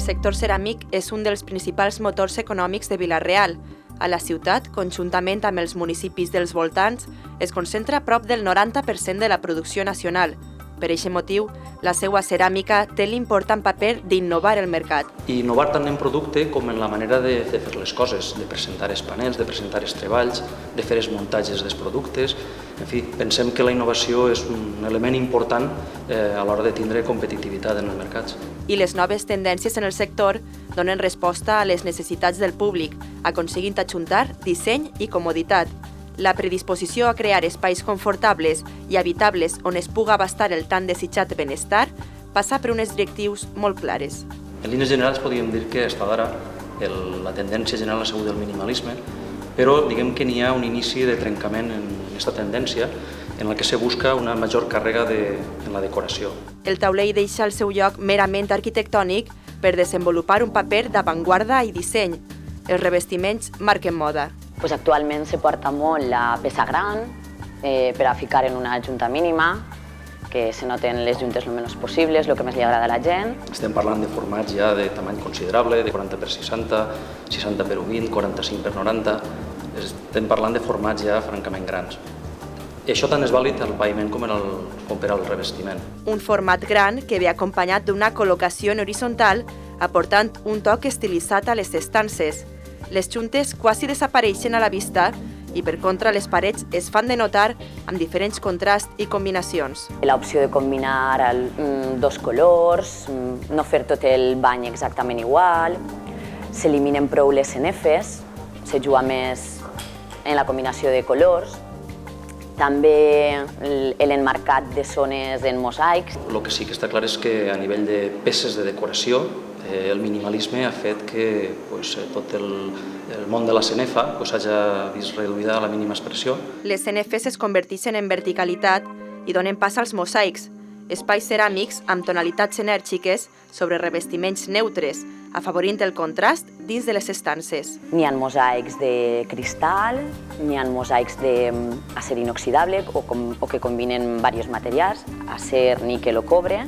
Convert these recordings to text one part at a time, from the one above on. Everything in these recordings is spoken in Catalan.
sector ceràmic és un dels principals motors econòmics de Vila-real. A la ciutat, conjuntament amb els municipis dels voltants, es concentra prop del 90% de la producció nacional. Per aquest motiu, la seva ceràmica té l'important paper d'innovar el mercat. I innovar tant en producte com en la manera de fer les coses, de presentar els panels, de presentar els treballs, de fer els muntatges dels productes. En fi, pensem que la innovació és un element important a l'hora de tindre competitivitat en els mercats. I les noves tendències en el sector donen resposta a les necessitats del públic, aconseguint ajuntar disseny i comoditat. La predisposició a crear espais confortables i habitables on es puga abastar el tan desitjat benestar passa per unes directrius molt clares. En línies generals podríem dir que fins ara la tendència general ha sigut el minimalisme, però diguem que n'hi ha un inici de trencament en aquesta tendència en la que se busca una major càrrega en la decoració. El taulell deixa el seu lloc merament arquitectònic per desenvolupar un paper d'avantguarda i disseny. Els revestiments marquen moda. Actualment se porta molt la peça gran per a ficar en una junta mínima, que se noten les juntes el menys possibles, el que més li agrada a la gent. Estem parlant de formats ja de tamany considerable, de 40x60, 60x20, 45x90. Estem parlant de formats ja francament grans. I això tant és vàlid al paviment com per al revestiment. Un format gran que ve acompanyat d'una col·locació en horitzontal, aportant un toc estilitzat a les estances. Les juntes quasi desapareixen a la vista i, per contra, les parets es fan de notar amb diferents contrasts i combinacions. L'opció de combinar dos colors, no fer tot el bany exactament igual, s'eliminen prou les cenefes, se juga més en la combinació de colors, també l'emmarcat de zones en mosaics. El que sí que està clar és que a nivell de peces de decoració el minimalisme ha fet que tot el món de la cenefa hagi vist reduïda a la mínima expressió. Les cenefes es converteixen en verticalitat i donen pas als mosaics, espais ceràmics amb tonalitats enèrgiques sobre revestiments neutres, afavorint el contrast dins de les estances. N'hi ha mosaics de cristal, n'hi ha mosaics d'acer inoxidable o que combinen diversos materials, acer, níquel o cobre,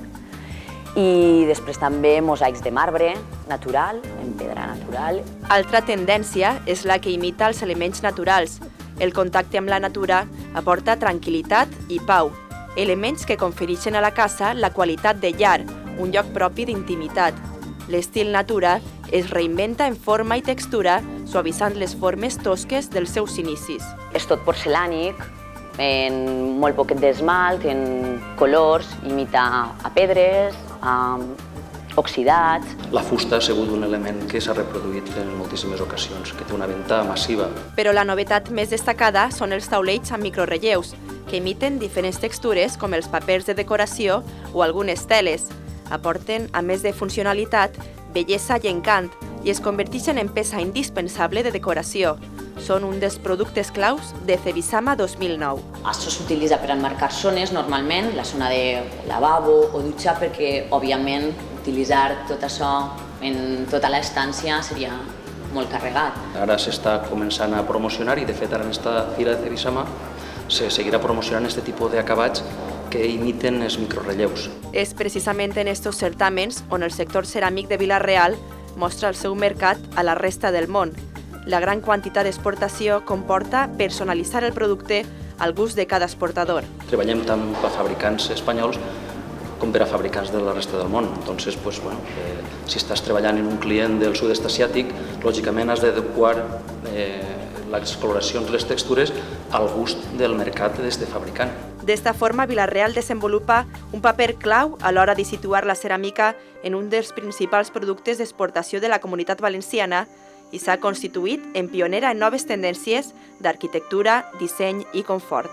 i després també mosaics de marbre natural, en pedra natural. Altra tendència és la que imita els elements naturals. El contacte amb la natura aporta tranquil·litat i pau, elements que confereixen a la casa la qualitat de llar, un lloc propi d'intimitat. L'estil natura es reinventa en forma i textura, suavitzant les formes tosques dels seus inicis. És tot porcelànic, en molt poquet d'esmalt, en colors, imita a pedres, oxidats. La fusta ha sigut un element que s'ha reproduït en moltíssimes ocasions, que té una venta massiva. Però la novetat més destacada són els taulells amb microrelleus, que imiten diferents textures com els papers de decoració o algunes teles. Aporten, a més de funcionalitat, bellesa i encant i es converteixen en peça indispensable de decoració. Són un dels productes claus de Cebisama 2009. Això s'utilitza per emmarcar zones, normalment, la zona de lavabo o dutxa, perquè, òbviament, utilitzar tot això en tota l'estància seria molt carregat. Ara s'està començant a promocionar i, de fet, ara en aquesta fira de Cebisama se seguirà promocionant aquest tipus d'acabats que imiten els microrelleus. És precisament en aquests certàmens on el sector ceràmic de Vila-real mostra el seu mercat a la resta del món. La gran quantitat d'exportació comporta personalitzar el producte al gust de cada exportador. Treballem tant per fabricants espanyols com per a fabricants de la resta del món. Entonces, si estàs treballant en un client del sud-est asiàtic, lògicament has d'adequar les coloracions i les textures al gust del mercat d'aquest fabricant. D'esta forma, Vila-real desenvolupa un paper clau a l'hora de situar la ceràmica en un dels principals productes d'exportació de la Comunitat Valenciana i s'ha constituït en pionera en noves tendències d'arquitectura, disseny i confort.